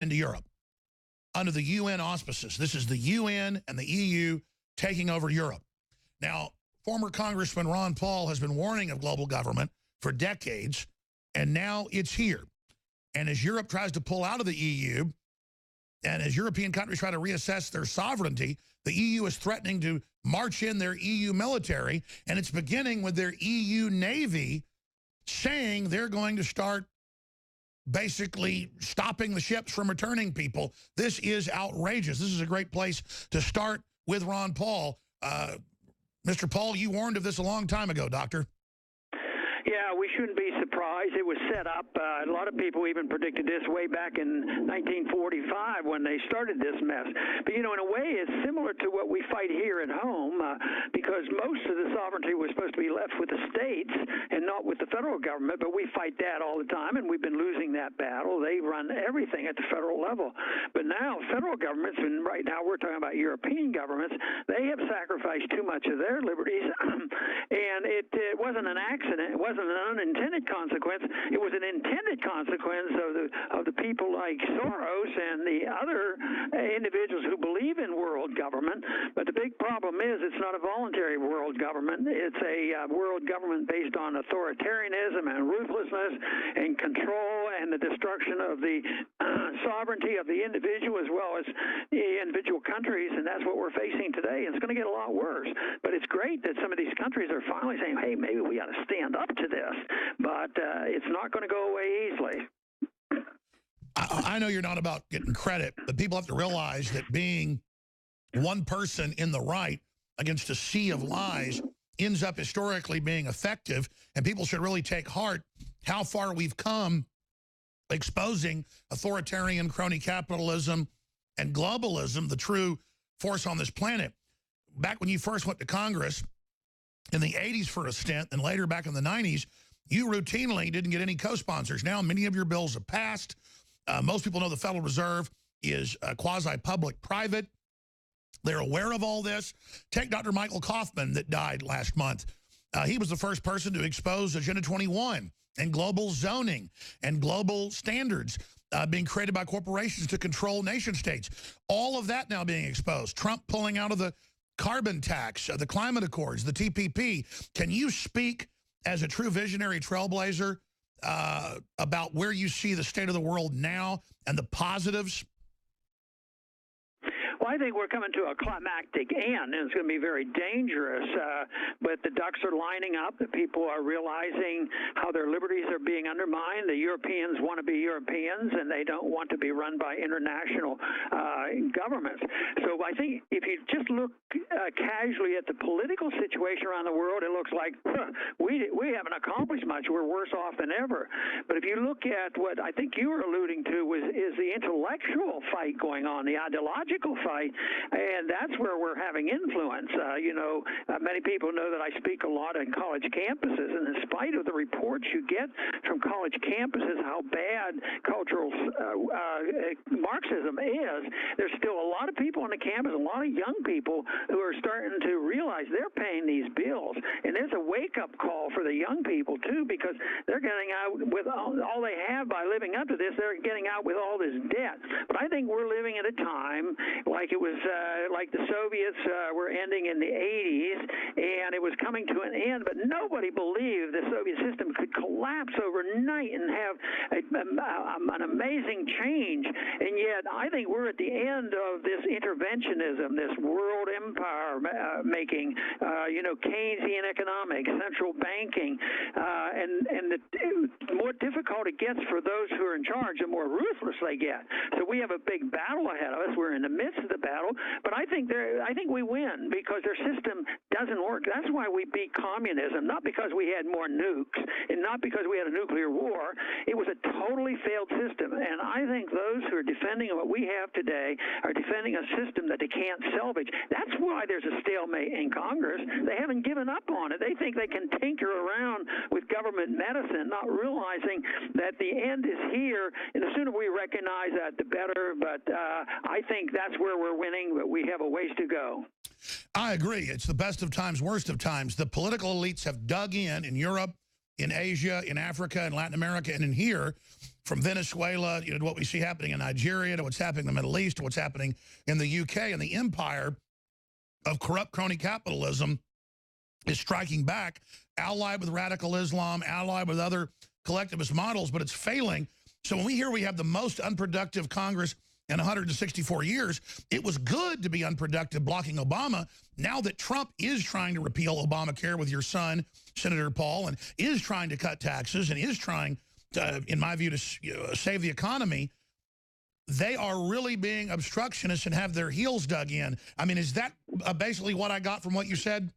into Europe under the UN auspices. This is the UN and the EU taking over Europe. Now, former Congressman Ron Paul has been warning of global government for decades, and now it's here. And as Europe tries to pull out of the EU, and as European countries try to reassess their sovereignty, the EU is threatening to march in their EU military, and it's beginning with their EU Navy saying they're going to start basically stopping the ships from returning people. This is outrageous. This is a great place to start with Ron Paul. Mr. Paul, you warned of this a long time ago, Doctor. Yeah, we shouldn't be surprised. It was set up. A lot of people even predicted this way back in 1945 when they started this mess. But, you know, in a way, it's similar to what we fight here at home because most of the sovereignty was supposed to be left with the states and not with the federal government. But we fight that all the time, and we've been losing that battle. They run everything at the federal level. But now federal governments, and right now we're talking about European governments, they have sacrificed too much of their liberties. And it wasn't an accident. It wasn't an unintended consequence. It was an intended consequence of the people like Soros and the other individuals who believe in world government. But the big problem is it's not a voluntary world government. It's a world government based on authoritarianism and ruthlessness and control and the destruction of the sovereignty of the individual as well as the individual countries, and that's what we're facing today. And it's going to get a lot worse. But it's great that some of these countries are finally saying, hey, maybe we got to stand up to this. But it's not going to go away easily. I know you're not about getting credit, but people have to realize that being one person in the right against a sea of lies ends up historically being effective, and people should really take heart how far we've come exposing authoritarian crony capitalism and globalism, the true force on this planet. Back when you first went to Congress in the 80s for a stint, and later back in the 90s, you routinely didn't get any co-sponsors. Now many of your bills have passed. Most people know the Federal Reserve is quasi-public-private. They're aware of all this. Take Dr. Michael Kaufman that died last month. He was the first person to expose Agenda 21 and global zoning and global standards being created by corporations to control nation states. All of that now being exposed. Trump pulling out of the carbon tax, the climate accords, the TPP. Can you speak as a true visionary trailblazer about where you see the state of the world now and the positives? Well, I think we're coming to a climactic end, and it's going to be very dangerous. But the ducks are lining up. The people are realizing how their liberties are being undermined. The Europeans want to be Europeans, and they don't want to be run by international governments. So I think if you just look casually at the political situation around the world, it looks like we haven't accomplished much. We're worse off than ever. But if you look at what I think you were alluding to is the intellectual fight going on, the ideological fight. And that's where we're having influence. Many people know that I speak a lot on college campuses, and in spite of the reports you get from college campuses how bad cultural Marxism is, there's still a lot of people on the campus, a lot of young people who are starting to realize they're paying these bills. And there's a wake-up call for the young people, too, because they're getting out with all they have by living up to this. They're getting out with all this debt. But I think we're living at a time like it was like the Soviets were ending in the 80s, and it was coming to an end, but nobody believed the Soviet system could collapse overnight and have an amazing change. And yet I think we're at the end of this interventionism, this world empire making, Keynesian economics, central banking, and the more difficult it gets for those who are in charge, the more ruthless they get. So we have a big battle ahead of us. We're in the midst of the battle, but I think we win because their system doesn't work. That's why we beat communism, not because we had more nukes and not because we had a nuclear war. It was a totally failed system, and I think those who are defending what we have today are defending a system that they can't salvage. That's why there's a stalemate in Congress. They haven't given up on it. They think they can tinker around with government medicine, not realizing that the end is here, and the sooner we recognize that, the better. But I think that's where we're winning, but we have a ways to go. I agree. It's the best of times, worst of times. The political elites have dug in Europe, in Asia, in Africa, in Latin America, and in here, from Venezuela, to what we see happening in Nigeria, to what's happening in the Middle East, to what's happening in the UK, and the empire of corrupt crony capitalism is striking back, allied with radical Islam, allied with other collectivist models, but it's failing. So when we hear we have the most unproductive Congress in 164 years, it was good to be unproductive blocking Obama. Now that Trump is trying to repeal Obamacare with your son, Senator Paul, and is trying to cut taxes and is trying to, in my view, to save the economy, they are really being obstructionists and have their heels dug in. I mean, is that basically what I got from what you said?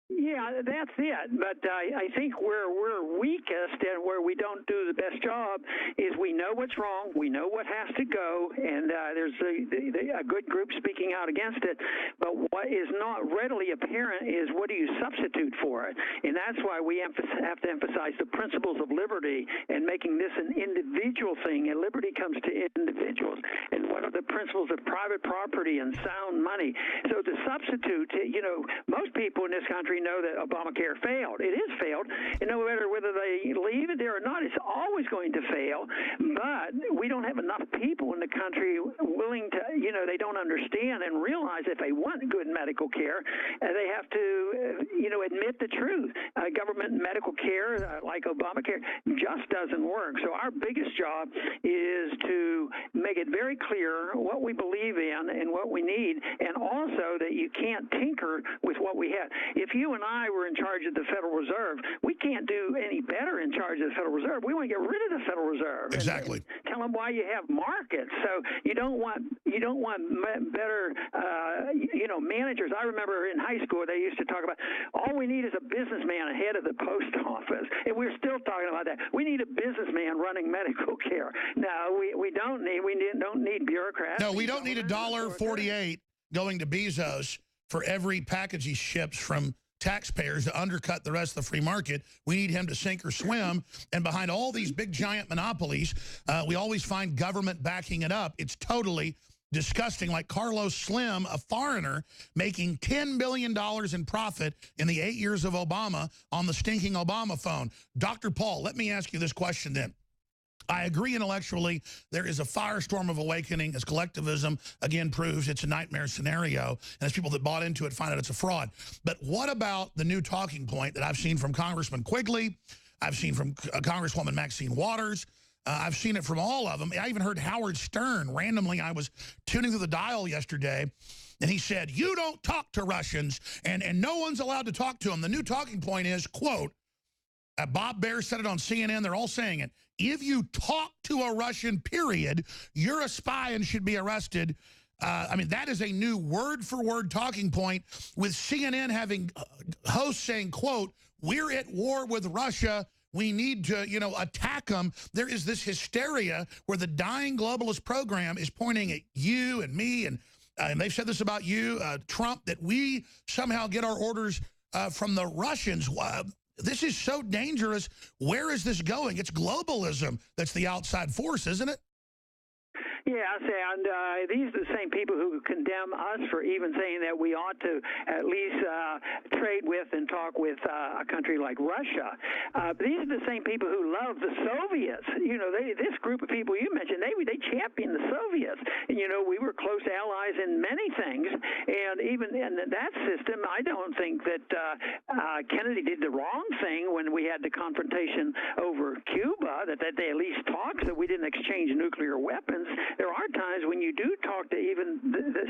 Yeah, that's it. But I think where we're weakest and where we don't do the best job is we know what's wrong, we know what has to go, and there's a good group speaking out against it. But what is not readily apparent is what do you substitute for it? And that's why we have to emphasize the principles of liberty and making this an individual thing. And liberty comes to individuals. And what are the principles of private property and sound money? So to substitute, most people in this country know that Obamacare failed. It has failed, and no matter whether they leave it there or not, it's always going to fail. But we don't have enough people in the country willing to, they don't understand and realize if they want good medical care, they have to, admit the truth. Government medical care, like Obamacare, just doesn't work. So our biggest job is to make it very clear what we believe in and what we need, and also that you can't tinker with what we have. If you and I were in charge of the Federal Reserve, we can't do any better in charge of the Federal Reserve. We want to get rid of the Federal Reserve. Exactly. And tell them why you have markets. So you don't want better managers. I remember in high school they used to talk about all we need is a businessman ahead of the post office, and we're still talking about that. We need a businessman running medical care. No, we don't need bureaucrats. No, we don't need $1.48 going to Bezos for every package he ships from taxpayers to undercut the rest of the free market. We need him to sink or swim. And behind all these big giant monopolies, we always find government backing it up. It's totally disgusting. Like Carlos Slim, a foreigner, making $10 billion in profit in the 8 years of Obama on the stinking Obama phone. Dr. Paul, let me ask you this question then. I agree intellectually there is a firestorm of awakening as collectivism, again, proves it's a nightmare scenario, and as people that bought into it find out it's a fraud. But what about the new talking point that I've seen from Congressman Quigley, I've seen from Congresswoman Maxine Waters, I've seen it from all of them. I even heard Howard Stern. Randomly, I was tuning through the dial yesterday, and he said, you don't talk to Russians, and no one's allowed to talk to them. The new talking point is, quote, Bob Baer said it on CNN, they're all saying it, if you talk to a Russian, period, you're a spy and should be arrested. I mean, that is a new word-for-word talking point, with CNN having hosts saying, quote, we're at war with Russia, we need to, attack them. There is this hysteria where the dying globalist program is pointing at you and me, and they've said this about you, Trump, that we somehow get our orders from the Russians. This is so dangerous. Where is this going? It's globalism that's the outside force, isn't it? Yes, and these are the same people who condemn us for even saying that we ought to at least trade with and talk with a country like Russia. These are the same people who love the Soviets. This group of people you mentioned, they champion the Soviets. And, we were close allies in many things. And even in that system, I don't think that Kennedy did the wrong thing when we had the confrontation over Cuba, that they at least talked, so we didn't exchange nuclear weapons. There are times when you do talk to even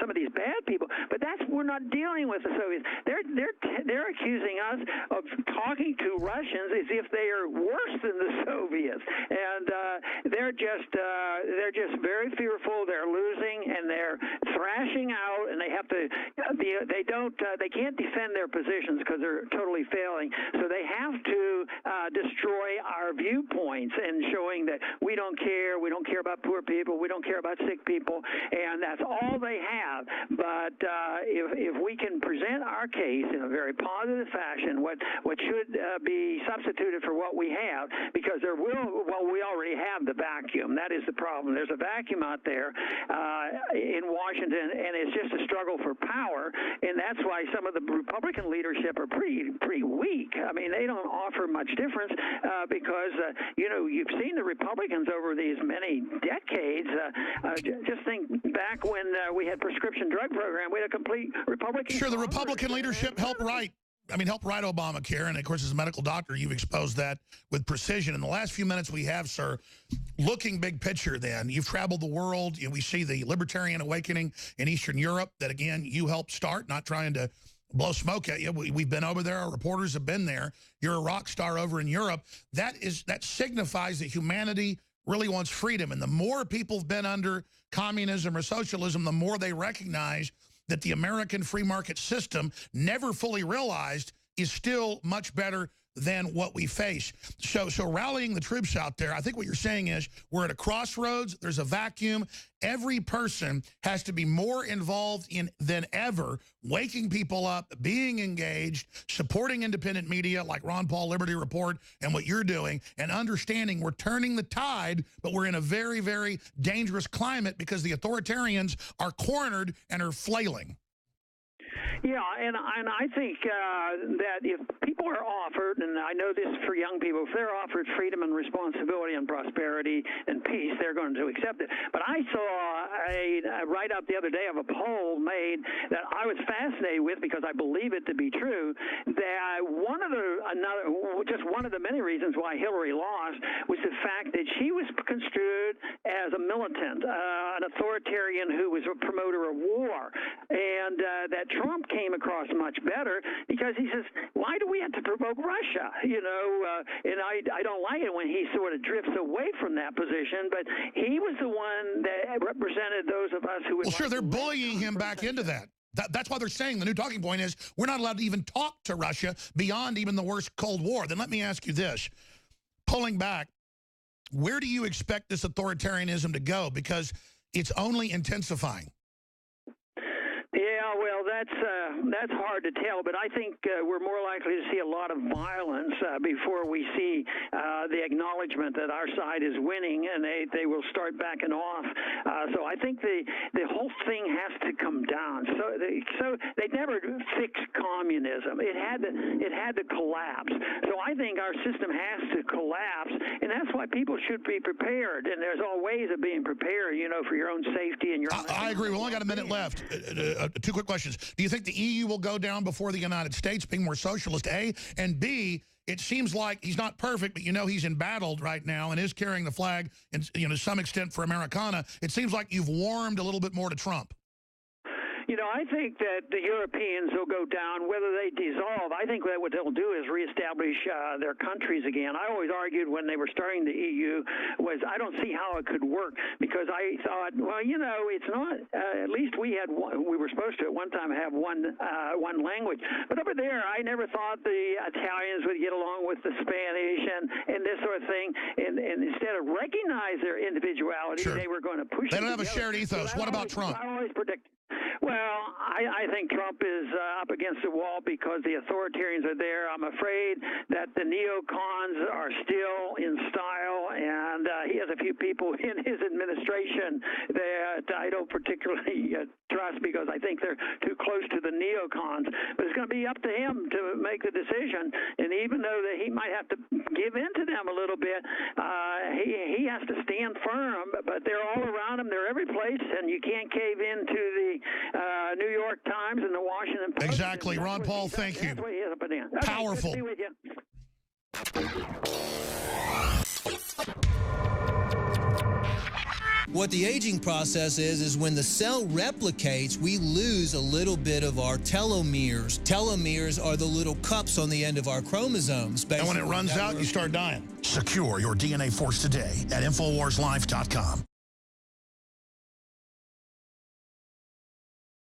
some of these bad people, but we're not dealing with the Soviets. They're accusing us of talking to Russians as if they are worse than the Soviets, and they're just very fearful. They're losing and they're thrashing out, and they have to. They can't defend their positions because they're totally failing. So they have to destroy our viewpoints and showing that we don't care. We don't care about poor people. We don't care about sick people, and that's all they have. But if we can present our case in a very positive fashion, what should be substituted for what we have, because we already have the vacuum. That is the problem. There's a vacuum out there in Washington, and it's just a struggle for power, and that's why some of the Republican leadership are pretty weak. I mean, they don't offer much difference. because, you've seen the Republicans over these many decades. Just think back when we had prescription drug program, we had a complete Republican. Sure, the Republican leadership helped write Obamacare, and of course, as a medical doctor, you've exposed that with precision. In the last few minutes we have, sir, looking big picture then, you've traveled the world. We see the libertarian awakening in Eastern Europe that, again, you helped start, not trying to blow smoke at you. We've been over there. Our reporters have been there. You're a rock star over in Europe. That signifies that humanity really wants freedom. And the more people have been under communism or socialism, the more they recognize that the American free market system, never fully realized, is still much better than what we face. So rallying the troops out there, I think what you're saying is we're at a crossroads. There's a vacuum. Every person has to be more involved than ever, waking people up, being engaged, supporting independent media like Ron Paul Liberty Report and what you're doing, and understanding we're turning the tide, but we're in a very, very dangerous climate because the authoritarians are cornered and are flailing. Yeah, and I think that if people are offered, and I know this for young people, if they're offered freedom and responsibility and prosperity and peace, they're going to accept it. But I saw a write-up the other day of a poll made that I was fascinated with because I believe it to be true, that one of the many reasons why Hillary lost was the fact that she was construed as a militant, an authoritarian who was a promoter of war, and that Trump came across much better because he says, why do we have to provoke Russia? And I don't like it when he sort of drifts away from that position, but he was the one that represented those of us who would... Well, sure, they're bullying him back into that. That's why they're saying the new talking point is we're not allowed to even talk to Russia beyond even the worst Cold War. Then let me ask you this. Pulling back, where do you expect this authoritarianism to go? Because it's only intensifying. Yeah, well, that's hard to tell, but I think we're more likely to see a lot of violence before we see the acknowledgement that our side is winning, and they will start backing off. So I think the whole thing has to come down. So they never fixed communism. It had to collapse. So I think our system has to collapse, and that's why people should be prepared. And there's all ways of being prepared, for your own safety and your own... I agree. We've only got a minute left. Two quick questions. Do you think the EU will go down before the United States, being more socialist, A? And B, it seems like he's not perfect, but he's embattled right now and is carrying the flag, and to some extent for Americana. It seems like you've warmed a little bit more to Trump. I think that the Europeans will go down, whether they dissolve. I think that what they'll do is reestablish their countries again. I always argued when they were starting the EU was I don't see how it could work because I thought, well, it's not. At least we were supposed to at one time have one language. But over there, I never thought the Italians would get along with the Spanish and this sort of thing. And instead of recognize their individuality, sure, they were going to push. They don't have a shared ethos. So what about Trump? I always predict. Well, I think Trump is up against the wall because the authoritarians are there. I'm afraid that the neocons are still in style, and he has a few people in his administration that I don't particularly trust because I think they're too close to the neocons. But it's going to be up to him to make the decision, and even though that he might have to give in to them a little bit, he has to stand firm, but they're all around him. They're every place, and you can't cave into the New York Times and the Washington Post. Exactly. Ron Paul, thank you. That's what he is up and down. Powerful. Good to be with you. What the aging process is when the cell replicates, we lose a little bit of our telomeres. Telomeres are the little cups on the end of our chromosomes. And when it runs out, you start dying. Secure your DNA force today at InfoWarsLife.com.